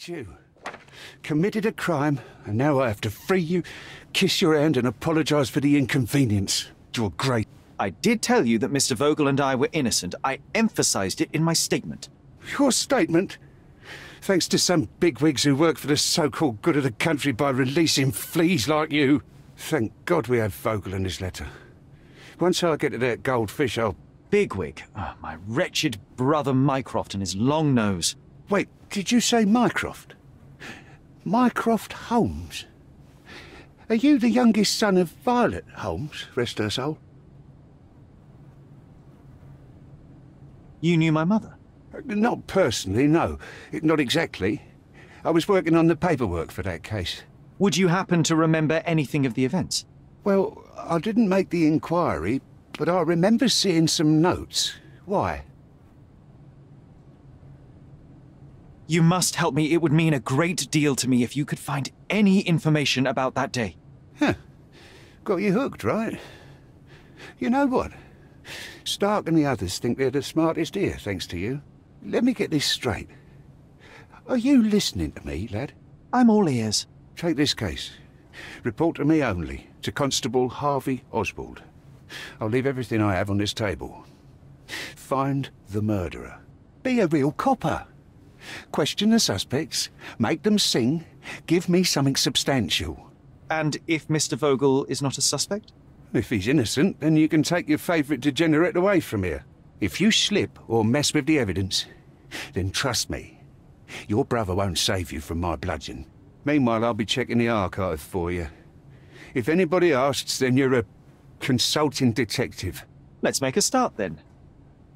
You committed a crime, and now I have to free you, kiss your hand, and apologize for the inconvenience. You're great. I did tell you that Mr. Vogel and I were innocent. I emphasized it in my statement. Your statement? Thanks to some bigwigs who work for the so-called good of the country by releasing fleas like you. Thank God we have Vogel in this letter. Once I get to that goldfish, I'll... Bigwig? Oh, my wretched brother Mycroft and his long nose. Wait, did you say Mycroft? Mycroft Holmes? Are you the youngest son of Violet Holmes, rest her soul? You knew my mother? Not personally, no. Not exactly. I was working on the paperwork for that case. Would you happen to remember anything of the events? Well, I didn't make the inquiry, but I remember seeing some notes. Why? You must help me. It would mean a great deal to me if you could find any information about that day. Huh. Got you hooked, right? You know what? Stark and the others think they're the smartest here, thanks to you. Let me get this straight. Are you listening to me, lad? I'm all ears. Take this case. Report to me only, to Constable Harvey Oswald. I'll leave everything I have on this table. Find the murderer. Be a real copper. Question the suspects, make them sing, give me something substantial. And if Mr. Vogel is not a suspect? If he's innocent, then you can take your favourite degenerate away from here. If you slip or mess with the evidence, then trust me, your brother won't save you from my bludgeon. Meanwhile, I'll be checking the archive for you. If anybody asks, then you're a consulting detective. Let's make a start then,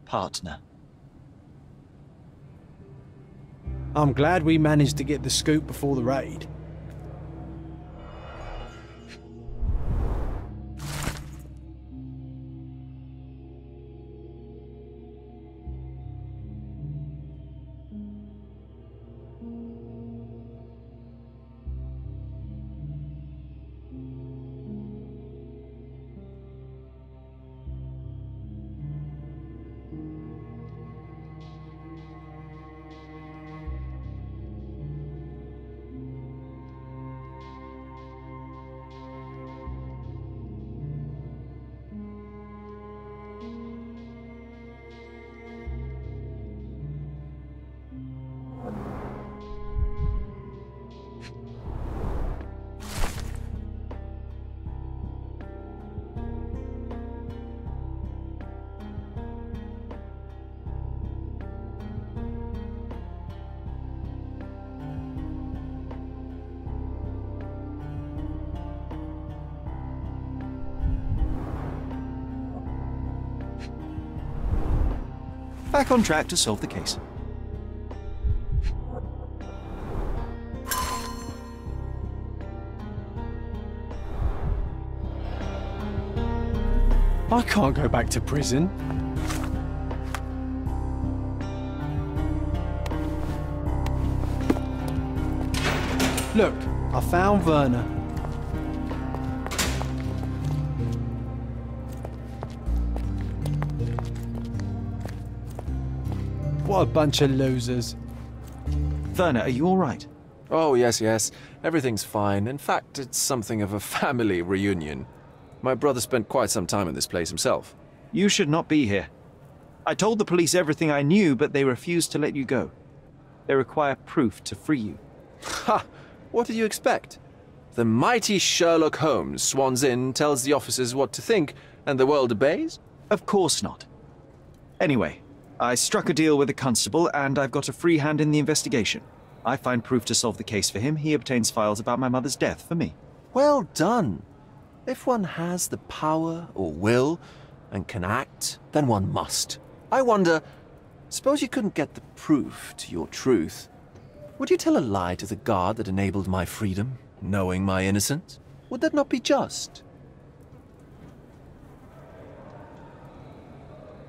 partner. I'm glad we managed to get the scoop before the raid. Back on track to solve the case. I can't go back to prison. Look, I found Werner. What a bunch of losers. Werner, are you all right? Oh, yes. Everything's fine. In fact, it's something of a family reunion. My brother spent quite some time in this place himself. You should not be here. I told the police everything I knew, but they refused to let you go. They require proof to free you. Ha! What did you expect? The mighty Sherlock Holmes swans in, tells the officers what to think, and the world obeys? Of course not. Anyway, I struck a deal with the constable, and I've got a free hand in the investigation. I find proof to solve the case for him. He obtains files about my mother's death for me. Well done. If one has the power or will and can act, then one must. I wonder, suppose you couldn't get the proof to your truth. Would you tell a lie to the guard that enabled my freedom, knowing my innocence? Would that not be just?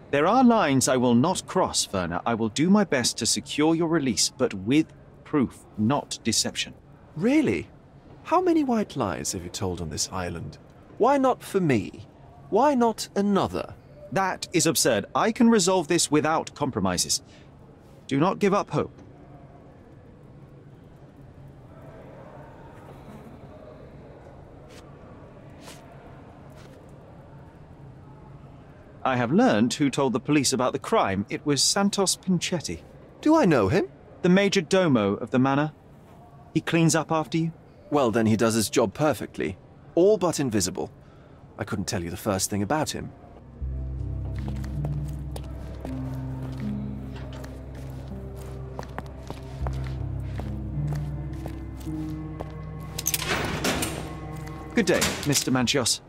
There are lines I will not cross, Werner. I will do my best to secure your release, but with proof, not deception. Really? How many white lies have you told on this island? Why not for me? Why not another? That is absurd. I can resolve this without compromises. Do not give up hope. I have learned who told the police about the crime. It was Santos Pinchetti, Do I know him? the major domo of the manor. He cleans up after you? Well, then he does his job perfectly. All but invisible. I couldn't tell you the first thing about him. Good day, Mr. Manchios.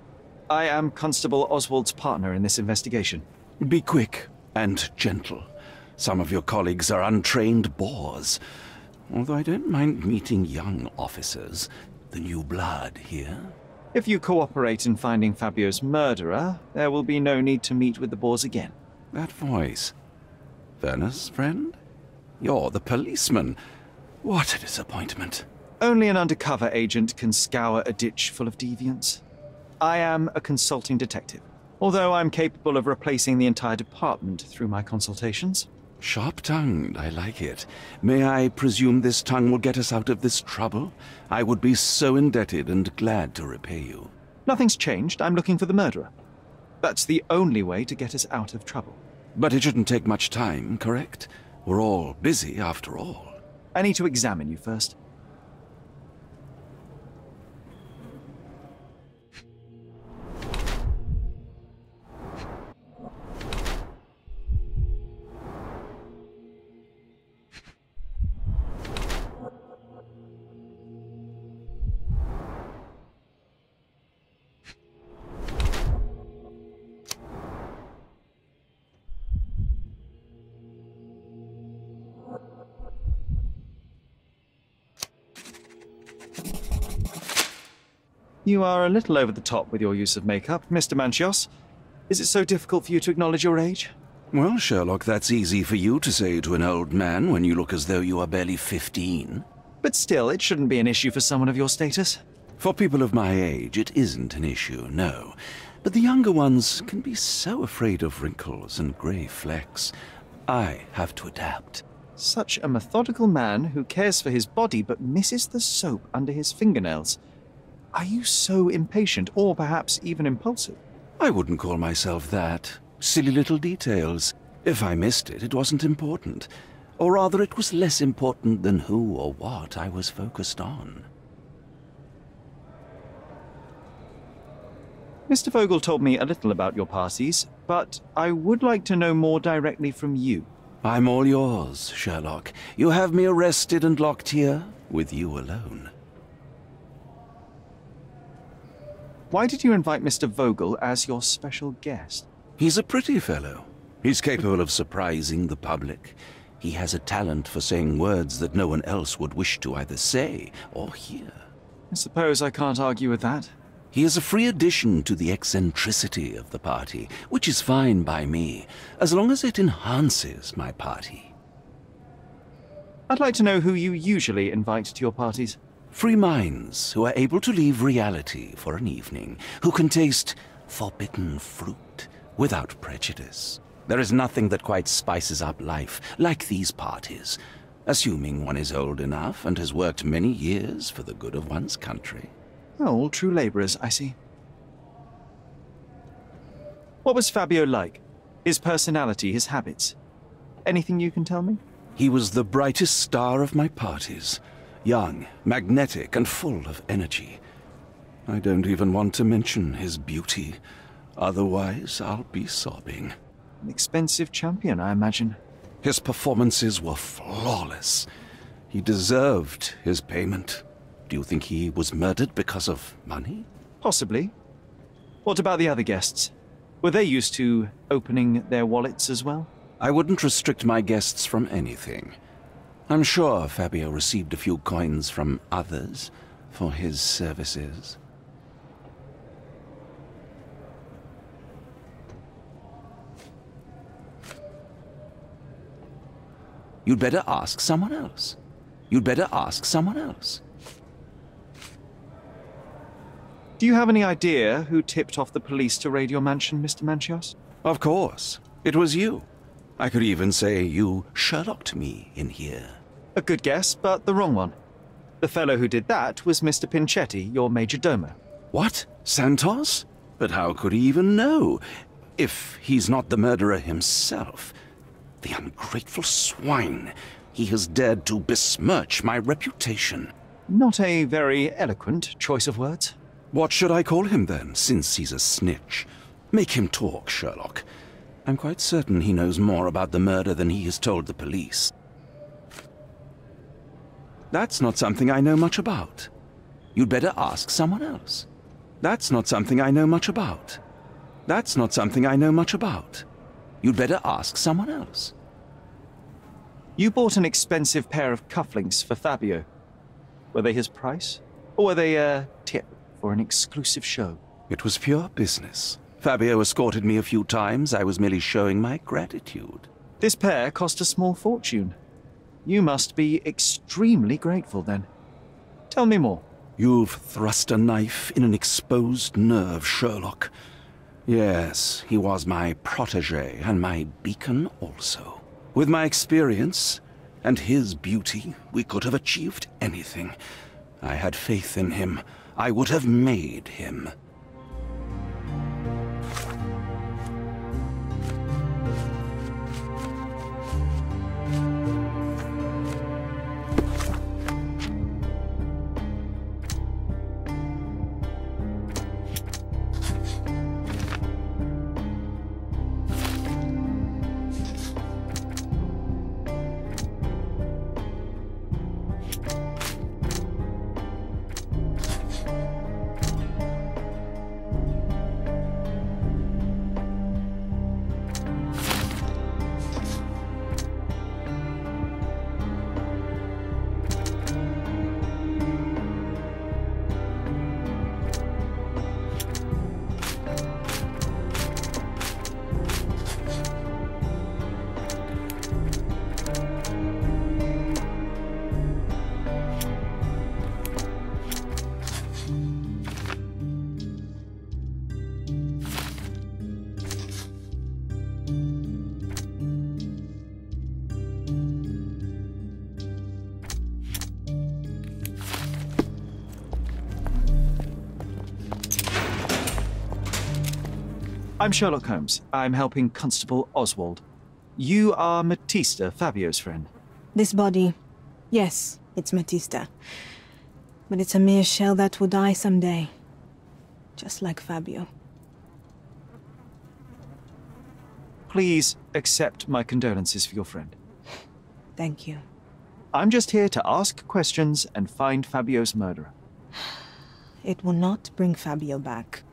I am Constable Oswald's partner in this investigation. Be quick and gentle. Some of your colleagues are untrained boors. Although I don't mind meeting young officers. The new blood here. If you cooperate in finding Fabio's murderer, there will be no need to meet with the boars again. That voice. Werner's friend? You're the policeman. What a disappointment. Only an undercover agent can scour a ditch full of deviants. I am a consulting detective, although I'm capable of replacing the entire department through my consultations. Sharp-tongued, I like it. May I presume this tongue will get us out of this trouble? I would be so indebted and glad to repay you. Nothing's changed. I'm looking for the murderer. That's the only way to get us out of trouble. But it shouldn't take much time, correct? We're all busy after all. I need to examine you first. You are a little over the top with your use of makeup, Mr. Manchios. Is it so difficult for you to acknowledge your age? Well, Sherlock, that's easy for you to say to an old man when you look as though you are barely 15. But still, it shouldn't be an issue for someone of your status. For people of my age, it isn't an issue, no. But the younger ones can be so afraid of wrinkles and grey flecks. I have to adapt. Such a methodical man who cares for his body but misses the soap under his fingernails. Are you so impatient, or perhaps even impulsive? I wouldn't call myself that. Silly little details. If I missed it, it wasn't important. Or rather, it was less important than who or what I was focused on. Mr. Vogel told me a little about your parties, but I would like to know more directly from you. I'm all yours, Sherlock. You have me arrested and locked here, with you alone. Why did you invite Mr. Vogel as your special guest? He's a pretty fellow. He's capable of surprising the public. He has a talent for saying words that no one else would wish to either say or hear. I suppose I can't argue with that. He is a free addition to the eccentricity of the party, which is fine by me, as long as it enhances my party. I'd like to know who you usually invite to your parties. Free minds who are able to leave reality for an evening, who can taste forbidden fruit without prejudice. There is nothing that quite spices up life like these parties, assuming one is old enough and has worked many years for the good of one's country. Oh, all true laborers, I see. What was Fabio like? His personality, his habits? Anything you can tell me? He was the brightest star of my parties. Young, magnetic, and full of energy. I don't even want to mention his beauty. Otherwise, I'll be sobbing. An expensive champion, I imagine. His performances were flawless. He deserved his payment. Do you think he was murdered because of money? Possibly. What about the other guests? Were they used to opening their wallets as well? I wouldn't restrict my guests from anything. I'm sure Fabio received a few coins from others for his services. You'd better ask someone else. You'd better ask someone else. Do you have any idea who tipped off the police to raid your mansion, Mr. Manchios? Of course. It was you. I could even say you Sherlocked me in here. A good guess, but the wrong one. The fellow who did that was Mr. Pinchetti, your major domo. What? Santos? But how could he even know? If he's not the murderer himself. The ungrateful swine. He has dared to besmirch my reputation. Not a very eloquent choice of words. What should I call him then, since he's a snitch? Make him talk, Sherlock. I'm quite certain he knows more about the murder than he has told the police. That's not something I know much about. You'd better ask someone else. That's not something I know much about. That's not something I know much about. You'd better ask someone else. You bought an expensive pair of cufflinks for Fabio. Were they his price? Or were they a tip for an exclusive show? It was pure business. Fabio escorted me a few times. I was merely showing my gratitude. This pair cost a small fortune. You must be extremely grateful then. Tell me more. You've thrust a knife in an exposed nerve, Sherlock. Yes, he was my protégé and my beacon also. With my experience and his beauty, we could have achieved anything. I had faith in him. I would have made him. I'm Sherlock Holmes. I'm helping Constable Oswald. You are Matista, Fabio's friend. This body, yes, it's Matista. But it's a mere shell that will die someday. Just like Fabio. Please accept my condolences for your friend. Thank you. I'm just here to ask questions and find Fabio's murderer. It will not bring Fabio back.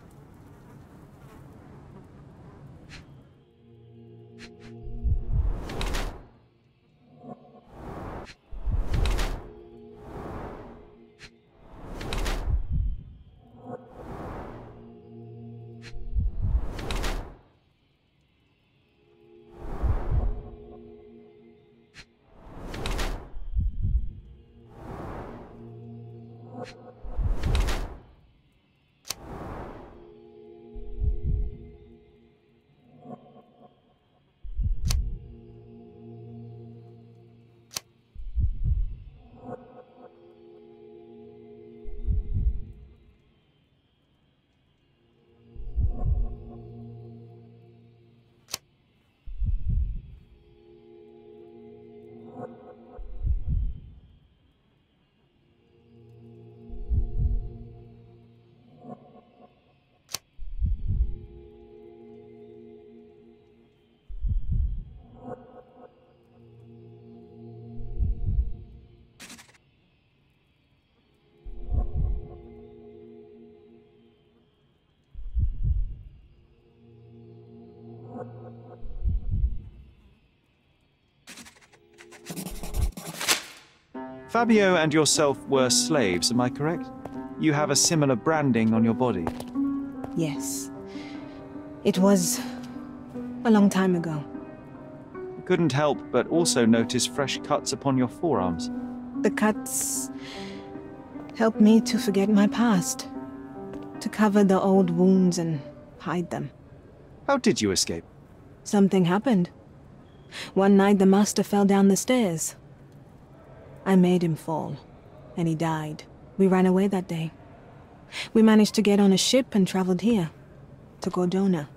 Fabio and yourself were slaves, am I correct? You have a similar branding on your body. Yes. It was a long time ago. Couldn't help but also notice fresh cuts upon your forearms. The cuts helped me to forget my past, to cover the old wounds and hide them. How did you escape? Something happened. One night the master fell down the stairs. I made him fall, and he died. We ran away that day. We managed to get on a ship and traveled here, to Cordona.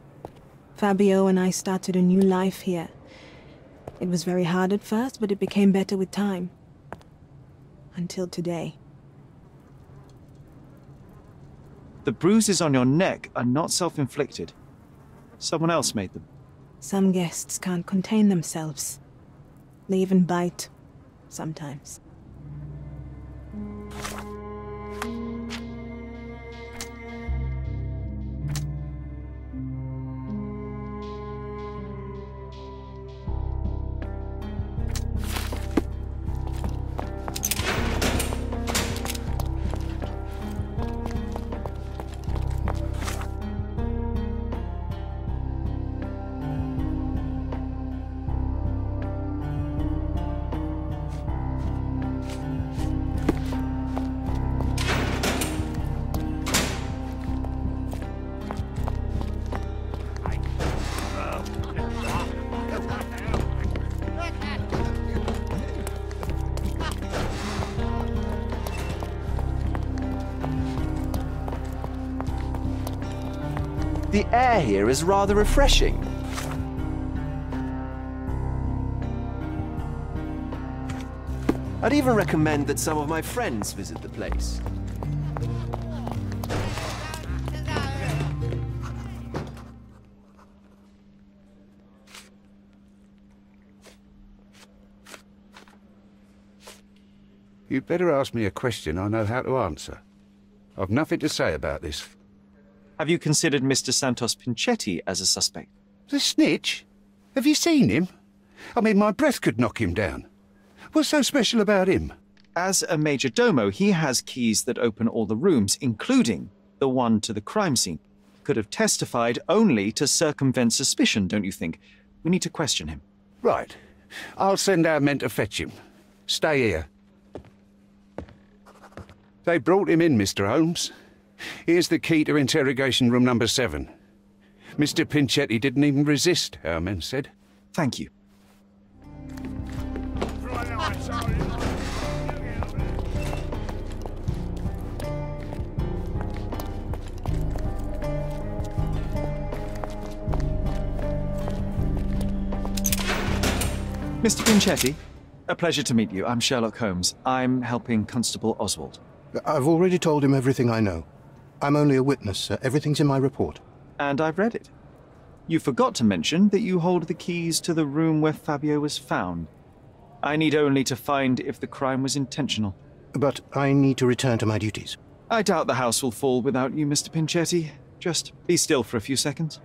Fabio and I started a new life here. It was very hard at first, but it became better with time. Until today. The bruises on your neck are not self-inflicted. Someone else made them. Some guests can't contain themselves. They even bite. Sometimes. The air here is rather refreshing. I'd even recommend that some of my friends visit the place. You'd better ask me a question I know how to answer. I've nothing to say about this. Have you considered Mr. Santos Pinchetti as a suspect? The snitch? Have you seen him? I mean, my breath could knock him down. What's so special about him? As a major domo, he has keys that open all the rooms, including the one to the crime scene. Could have testified only to circumvent suspicion, don't you think? We need to question him. Right. I'll send our men to fetch him. Stay here. They brought him in, Mr. Holmes. Here's the key to interrogation room number 7. Mr. Pinchetti didn't even resist, our men said. Thank you. Mr. Pinchetti, a pleasure to meet you. I'm Sherlock Holmes. I'm helping Constable Oswald. I've already told him everything I know. I'm only a witness, sir. Everything's in my report. And I've read it. You forgot to mention that you hold the keys to the room where Fabio was found. I need only to find if the crime was intentional. But I need to return to my duties. I doubt the house will fall without you, Mr. Pinchetti. Just be still for a few seconds.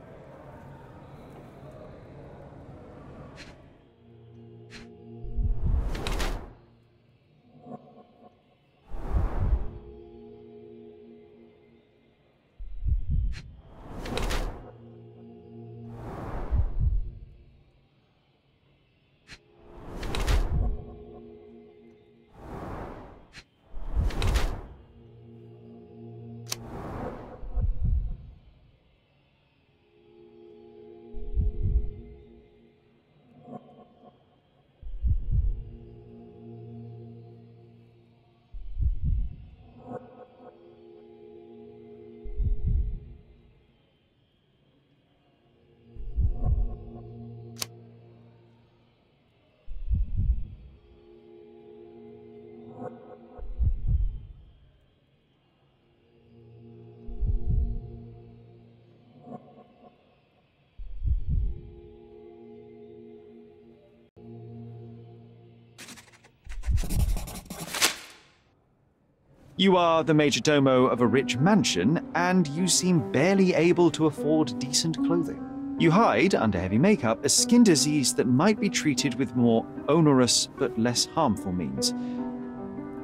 You are the major domo of a rich mansion, and you seem barely able to afford decent clothing. You hide, under heavy makeup, a skin disease that might be treated with more onerous but less harmful means.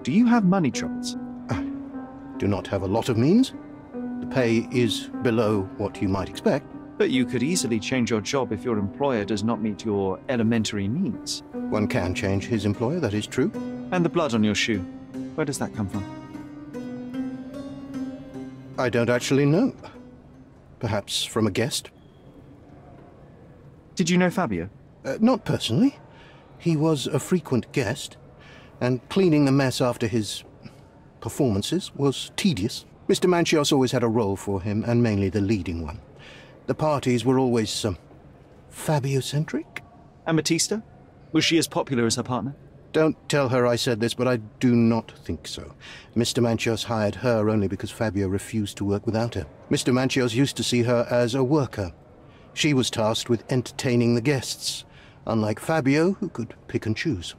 Do you have money troubles? I do not have a lot of means. The pay is below what you might expect. But you could easily change your job if your employer does not meet your elementary needs. One can change his employer, that is true. And the blood on your shoe, where does that come from? I don't actually know. Perhaps from a guest? Did you know Fabio? Not personally. He was a frequent guest, and cleaning the mess after his performances was tedious. Mr. Manchios always had a role for him, and mainly the leading one. The parties were always, Fabio-centric? And Batista? Was she as popular as her partner? Don't tell her I said this, but I do not think so. Mr. Manchios hired her only because Fabio refused to work without her. Mr. Manchios used to see her as a worker. She was tasked with entertaining the guests, unlike Fabio, who could pick and choose.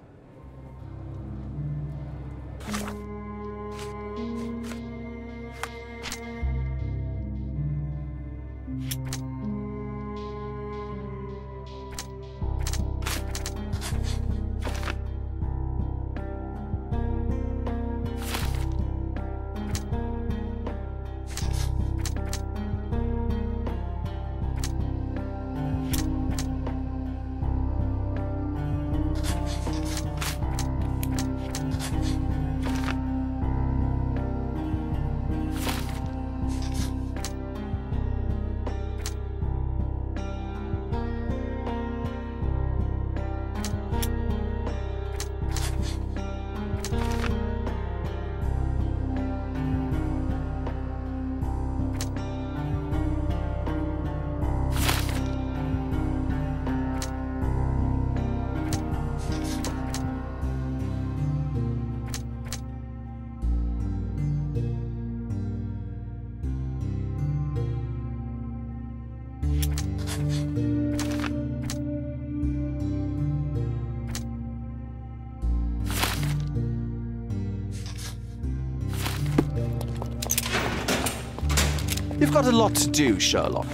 You've got a lot to do, Sherlock.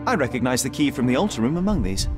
I recognize the key from the altar room among these.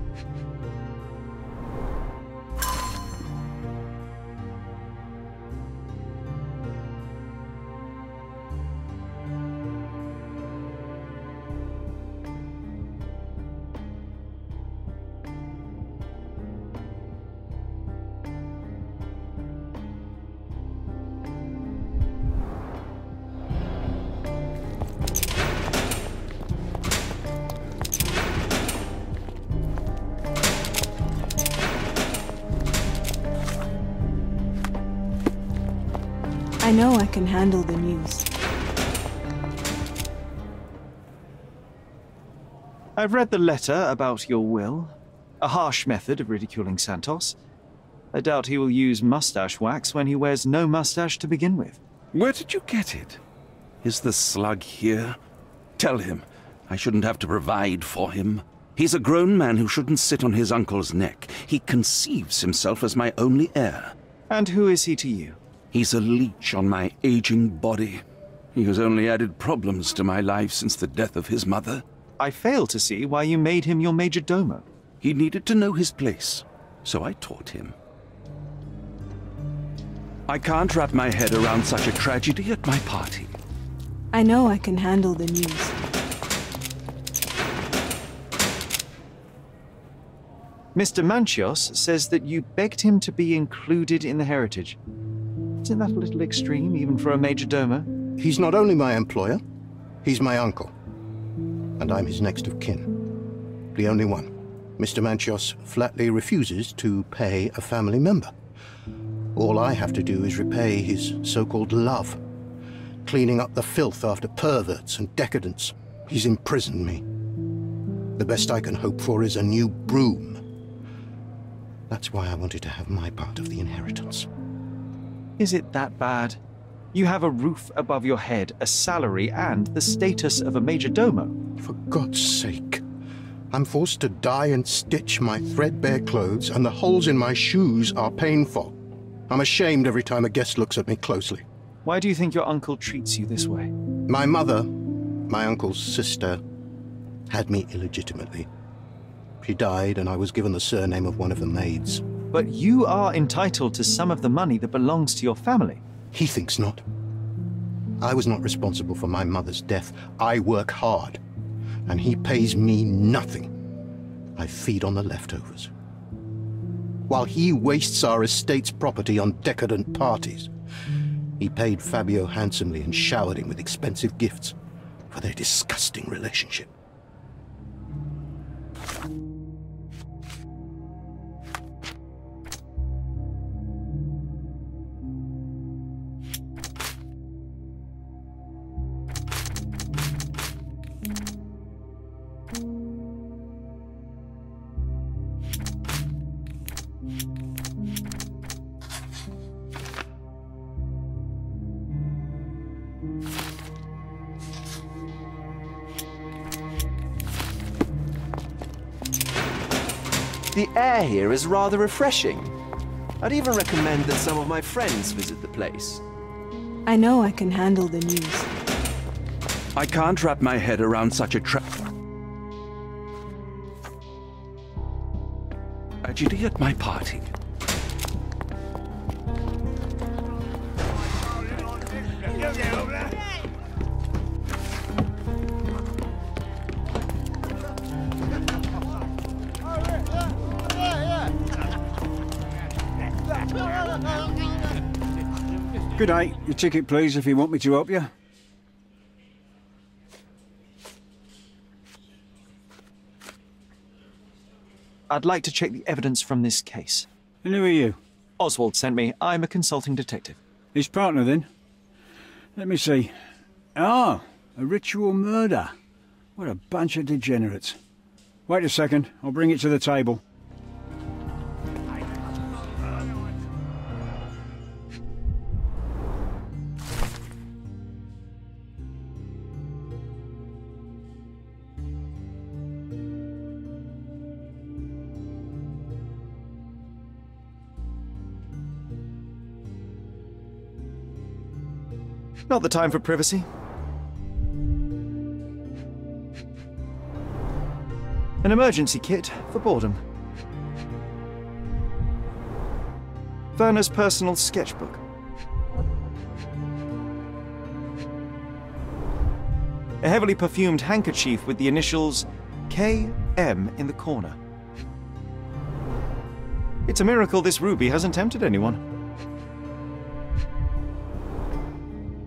I know I can handle the news. I've read the letter about your will. A harsh method of ridiculing Santos. I doubt he will use mustache wax when he wears no mustache to begin with. Where did you get it? Is the slug here? Tell him I shouldn't have to provide for him. He's a grown man who shouldn't sit on his uncle's neck. He conceives himself as my only heir. And who is he to you? He's a leech on my aging body. He has only added problems to my life since the death of his mother. I fail to see why you made him your major domo. He needed to know his place, so I taught him. I can't wrap my head around such a tragedy at my party. I know I can handle the news. Mr. Manchios says that you begged him to be included in the heritage. Isn't that a little extreme, even for a major domo? He's not only my employer, he's my uncle. And I'm his next of kin. The only one. Mr. Manchios flatly refuses to pay a family member. All I have to do is repay his so-called love, cleaning up the filth after perverts and decadents. He's imprisoned me. The best I can hope for is a new broom. That's why I wanted to have my part of the inheritance. Is it that bad? You have a roof above your head, a salary, and the status of a major domo. For God's sake. I'm forced to dye and stitch my threadbare clothes, and the holes in my shoes are painful. I'm ashamed every time a guest looks at me closely. Why do you think your uncle treats you this way? My mother, my uncle's sister, had me illegitimately. She died, and I was given the surname of one of the maids. But you are entitled to some of the money that belongs to your family. He thinks not. I was not responsible for my mother's death. I work hard, and he pays me nothing. I feed on the leftovers. While he wastes our estate's property on decadent parties, he paid Fabio handsomely and showered him with expensive gifts for their disgusting relationship. The air here is rather refreshing. I'd even recommend that some of my friends visit the place. I know I can handle the news. I can't wrap my head around such a tragedy at my party. Good day. Your ticket, please, if you want me to help you. I'd like to check the evidence from this case. And who are you? Oswald sent me. I'm a consulting detective. His partner, then? Let me see. Ah, a ritual murder. What a bunch of degenerates. Wait a second. I'll bring it to the table. Not the time for privacy. An emergency kit for boredom. Werner's personal sketchbook. A heavily perfumed handkerchief with the initials KM in the corner. It's a miracle this ruby hasn't tempted anyone.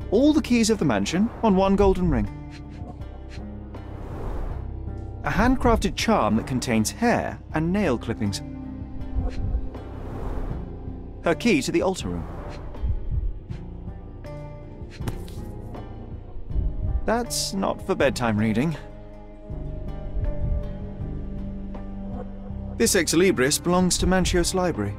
All the keys of the mansion on one golden ring. A handcrafted charm that contains hair and nail clippings. Her key to the altar room. That's not for bedtime reading. This ex libris belongs to Manchios Library.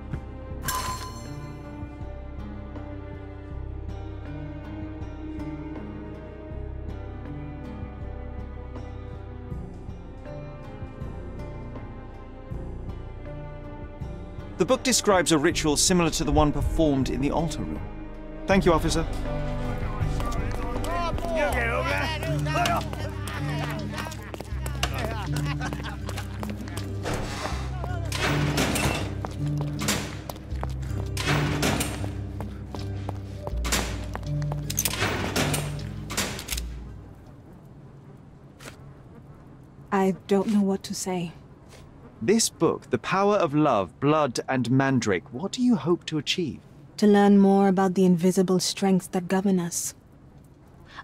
The book describes a ritual similar to the one performed in the altar room. Thank you, officer. I don't know what to say. This book, The Power of Love, Blood, and Mandrake, what do you hope to achieve? To learn more about the invisible strengths that govern us.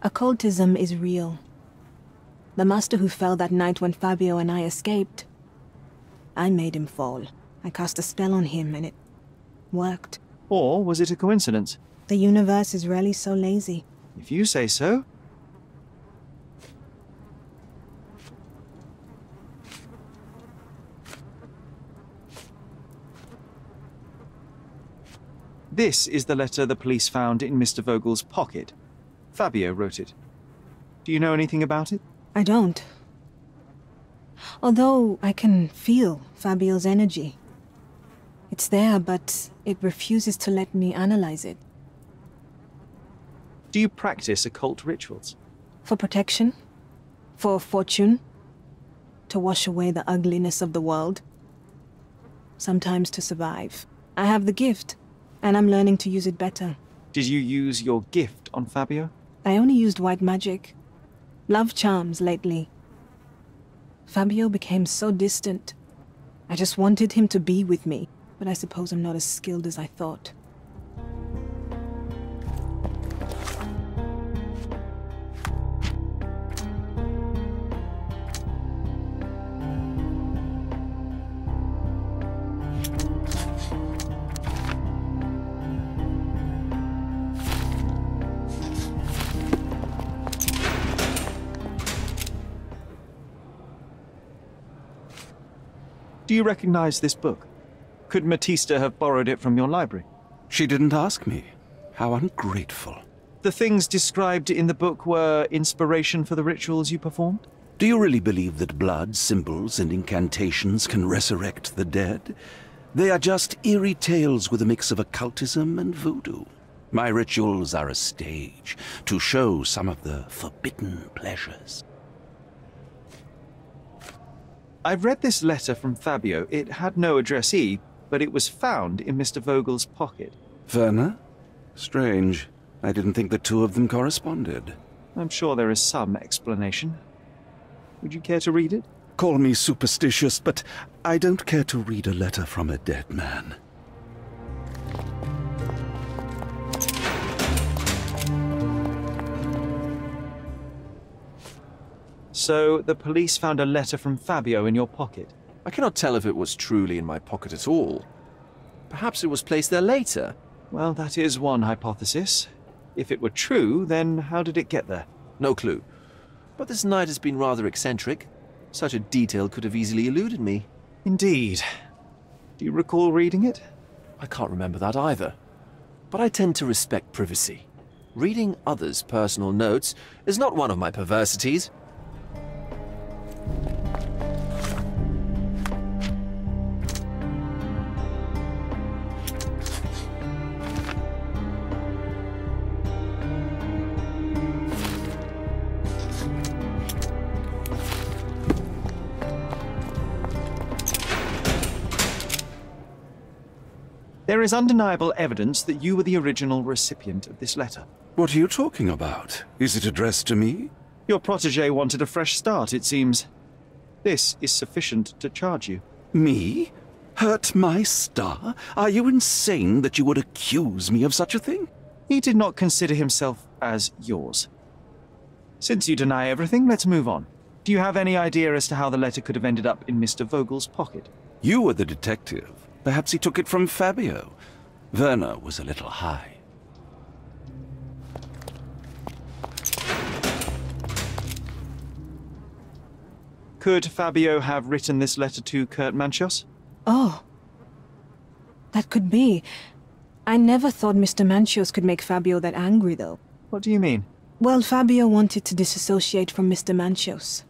Occultism is real. The master who fell that night when Fabio and I escaped, I made him fall. I cast a spell on him and it worked. Or was it a coincidence? The universe is rarely so lazy. If you say so. This is the letter the police found in Mr. Vogel's pocket. Fabio wrote it. Do you know anything about it? I don't. Although I can feel Fabio's energy. It's there, but it refuses to let me analyze it. Do you practice occult rituals? For protection? For fortune? To wash away the ugliness of the world? Sometimes to survive. I have the gift. And I'm learning to use it better. Did you use your gift on Fabio? I only used white magic. Love charms lately. Fabio became so distant. I just wanted him to be with me, but I suppose I'm not as skilled as I thought. Do you recognize this book? Could Matista have borrowed it from your library? She didn't ask me. How ungrateful. The things described in the book were inspiration for the rituals you performed? Do you really believe that blood, symbols, and incantations can resurrect the dead? They are just eerie tales with a mix of occultism and voodoo. My rituals are a stage to show some of the forbidden pleasures. I've read this letter from Fabio. It had no addressee, but it was found in Mr. Vogel's pocket. Werner? Strange. I didn't think the two of them corresponded. I'm sure there is some explanation. Would you care to read it? Call me superstitious, but I don't care to read a letter from a dead man. So, the police found a letter from Fabio in your pocket? I cannot tell if it was truly in my pocket at all. Perhaps it was placed there later. Well, that is one hypothesis. If it were true, then how did it get there? No clue. But this night has been rather eccentric. Such a detail could have easily eluded me. Indeed. Do you recall reading it? I can't remember that either. But I tend to respect privacy. Reading others' personal notes is not one of my perversities. There is undeniable evidence that you were the original recipient of this letter. What are you talking about? Is it addressed to me? Your protégé wanted a fresh start, it seems. This is sufficient to charge you. Me? Hurt my star? Are you insane that you would accuse me of such a thing? He did not consider himself as yours. Since you deny everything, let's move on. Do you have any idea as to how the letter could have ended up in Mr. Vogel's pocket? You were the detective. Perhaps he took it from Fabio. Werner was a little high. Could Fabio have written this letter to Kurt Manchios? Oh. That could be. I never thought Mr. Manchios could make Fabio that angry, though. What do you mean? Well, Fabio wanted to disassociate from Mr. Manchios.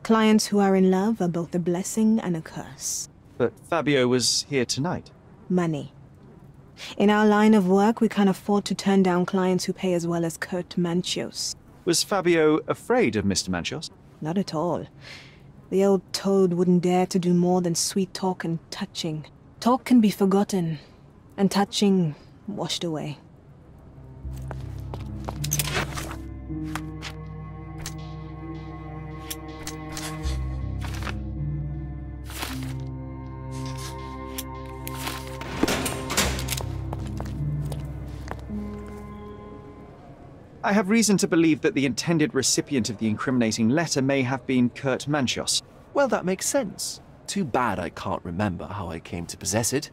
Clients who are in love are both a blessing and a curse. But Fabio was here tonight. Money. In our line of work, we can't afford to turn down clients who pay as well as Kurt Manchios. Was Fabio afraid of Mr. Manchios? Not at all. The old toad wouldn't dare to do more than sweet talk and touching. Talk can be forgotten, and touching washed away. I have reason to believe that the intended recipient of the incriminating letter may have been Kurt Manchios. Well, that makes sense. Too bad I can't remember how I came to possess it.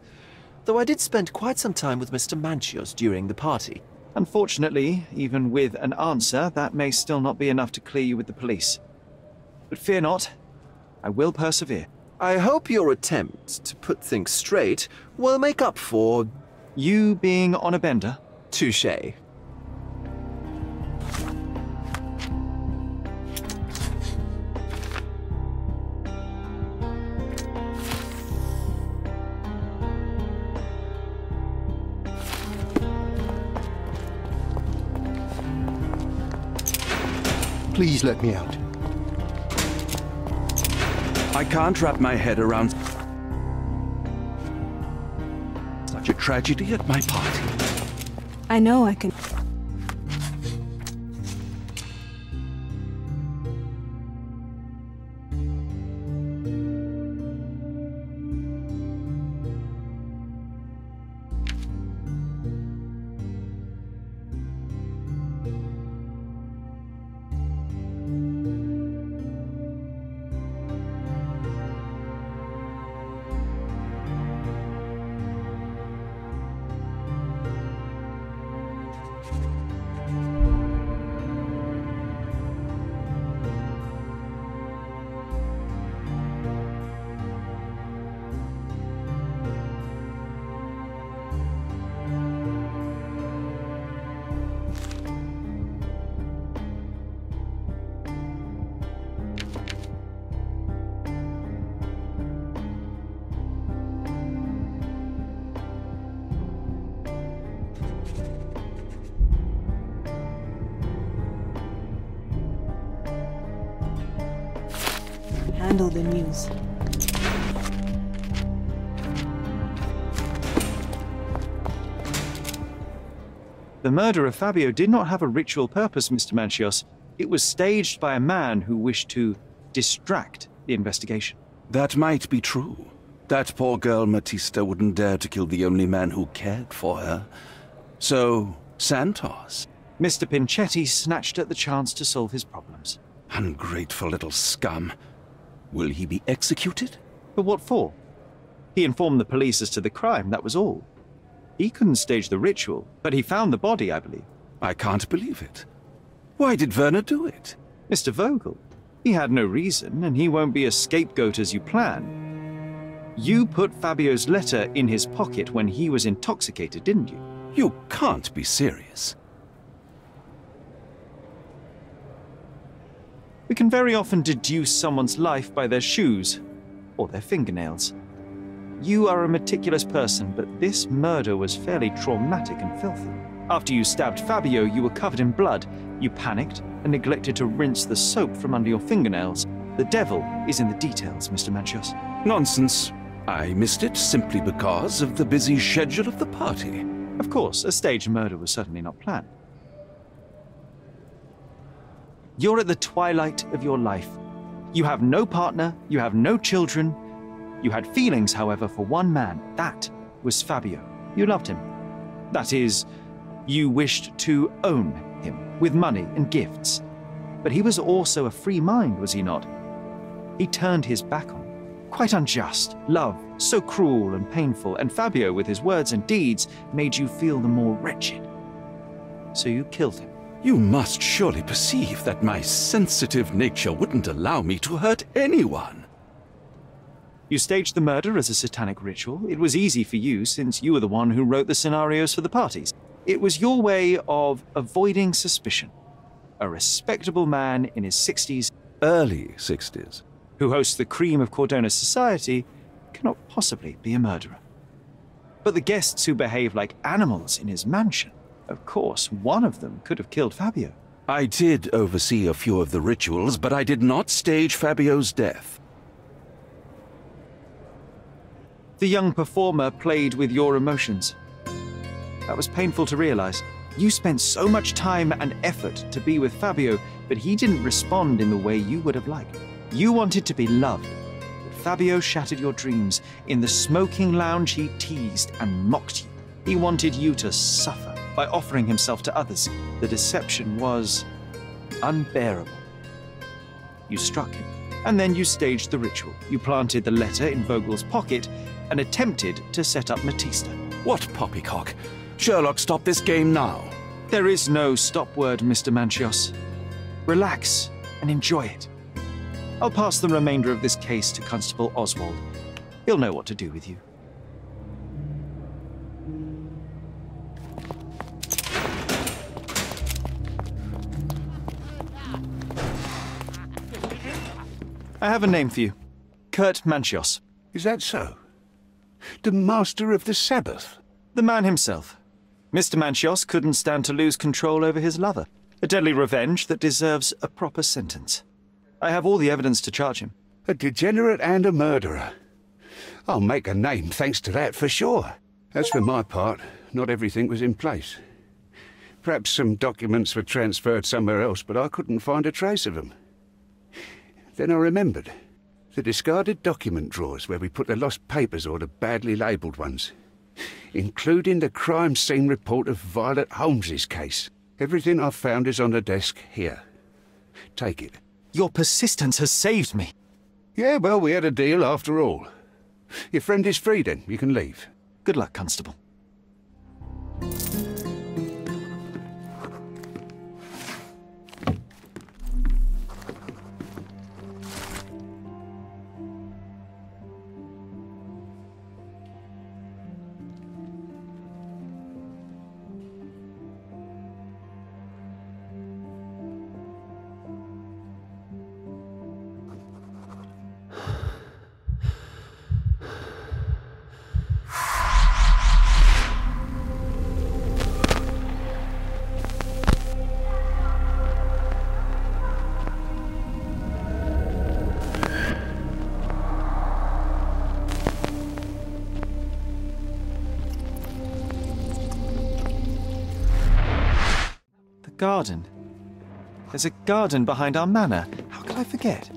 Though I did spend quite some time with Mr. Manchios during the party. Unfortunately, even with an answer, that may still not be enough to clear you with the police. But fear not, I will persevere. I hope your attempt to put things straight will make up for... You being on a bender? Touché. Please let me out. I can't wrap my head around such a tragedy at my party. I know I can... handle the news. The murder of Fabio did not have a ritual purpose, Mr. Manchios. It was staged by a man who wished to distract the investigation. That might be true. That poor girl Matista wouldn't dare to kill the only man who cared for her. So, Santos. Mr. Pinchetti snatched at the chance to solve his problems. Ungrateful little scum. Will he be executed? But what for? He informed the police as to the crime, that was all. He couldn't stage the ritual, but he found the body, I believe. I can't believe it. Why did Werner do it? Mr. Vogel. He had no reason, and he won't be a scapegoat as you plan. You put Fabio's letter in his pocket when he was intoxicated, didn't you? You can't be serious. We can very often deduce someone's life by their shoes, or their fingernails. You are a meticulous person, but this murder was fairly traumatic and filthy. After you stabbed Fabio, you were covered in blood. You panicked and neglected to rinse the soap from under your fingernails. The devil is in the details, Mr. Manchios. Nonsense. I missed it simply because of the busy schedule of the party. Of course, a staged murder was certainly not planned. You're at the twilight of your life. You have no partner, you have no children. You had feelings, however, for one man. That was Fabio. You loved him. That is, you wished to own him with money and gifts. But he was also a free mind, was he not? He turned his back on you. Quite unjust. Love, so cruel and painful, and Fabio, with his words and deeds, made you feel the more wretched. So you killed him. You must surely perceive that my sensitive nature wouldn't allow me to hurt anyone. You staged the murder as a satanic ritual. It was easy for you, since you were the one who wrote the scenarios for the parties. It was your way of avoiding suspicion. A respectable man in his 60s, Early 60s. who hosts the cream of Cordona's society, cannot possibly be a murderer. But the guests who behave like animals in his mansion, of course, one of them could have killed Fabio. I did oversee a few of the rituals, but I did not stage Fabio's death. The young performer played with your emotions. That was painful to realize. You spent so much time and effort to be with Fabio, but he didn't respond in the way you would have liked. You wanted to be loved, but Fabio shattered your dreams. In the smoking lounge, he teased and mocked you. He wanted you to suffer by offering himself to others. The deception was unbearable. You struck him, and then you staged the ritual. You planted the letter in Vogel's pocket and attempted to set up Matista. What poppycock? Sherlock, stop this game now. There is no stop word, Mr. Manchios. Relax and enjoy it. I'll pass the remainder of this case to Constable Oswald. He'll know what to do with you. I have a name for you. Kurt Manchios. Is that so? The master of the Sabbath? The man himself. Mr. Manchios couldn't stand to lose control over his lover. A deadly revenge that deserves a proper sentence. I have all the evidence to charge him. A degenerate and a murderer. I'll make a name thanks to that for sure. As for my part, not everything was in place. Perhaps some documents were transferred somewhere else, but I couldn't find a trace of them. Then I remembered. The discarded document drawers where we put the lost papers or the badly labelled ones. Including the crime scene report of Violet Holmes's case. Everything I've found is on the desk here. Take it. Your persistence has saved me. Yeah, well, we had a deal after all. Your friend is free then. You can leave. Good luck, Constable. garden. There's a garden behind our manor. How could I forget?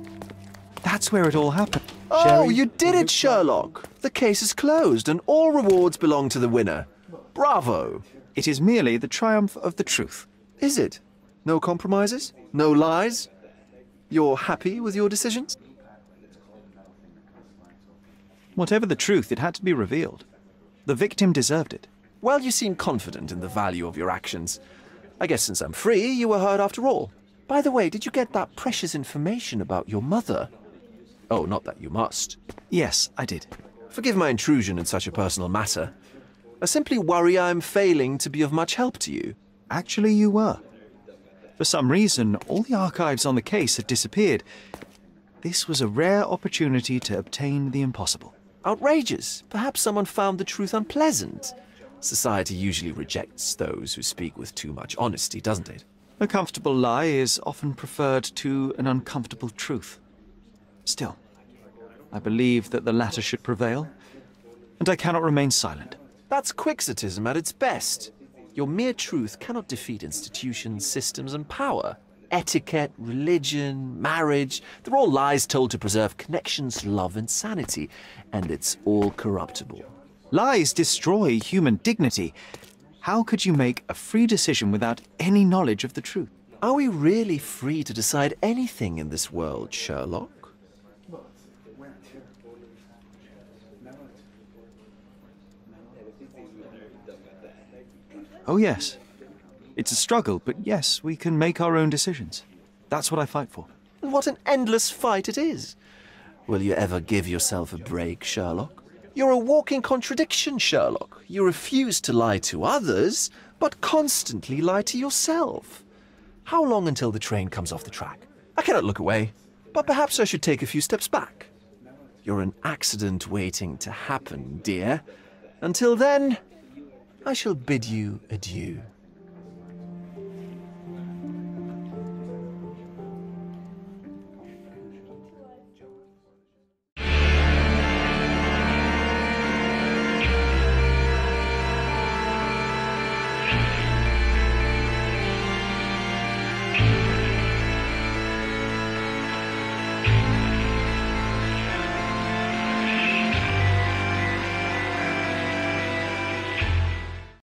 That's where it all happened. Oh, Sherry, you did it, Sherlock! The case is closed and all rewards belong to the winner. Bravo! it is merely the triumph of the truth. Is it? No compromises? No lies? You're happy with your decisions? Whatever the truth, it had to be revealed. The victim deserved it. Well, you seem confident in the value of your actions. I guess since I'm free, you were heard after all. By the way, did you get that precious information about your mother? Oh, not that you must. Yes, I did. Forgive my intrusion in such a personal matter. I simply worry I'm failing to be of much help to you. Actually, you were. For some reason, all the archives on the case had disappeared. This was a rare opportunity to obtain the impossible. Outrageous. Perhaps someone found the truth unpleasant. Society usually rejects those who speak with too much honesty, doesn't it? A comfortable lie is often preferred to an uncomfortable truth. Still, I believe that the latter should prevail, and I cannot remain silent. That's quixotism at its best. Your mere truth cannot defeat institutions, systems, and power. Etiquette, religion, marriage, they're all lies told to preserve connections, love, and sanity, and it's all corruptible. Lies destroy human dignity. How could you make a free decision without any knowledge of the truth? Are we really free to decide anything in this world, Sherlock? Oh yes. It's a struggle, but yes, we can make our own decisions. That's what I fight for. And what an endless fight it is. Will you ever give yourself a break, Sherlock? You're a walking contradiction, Sherlock. You refuse to lie to others, but constantly lie to yourself. How long until the train comes off the track? I cannot look away, but perhaps I should take a few steps back. You're an accident waiting to happen, dear. Until then, I shall bid you adieu.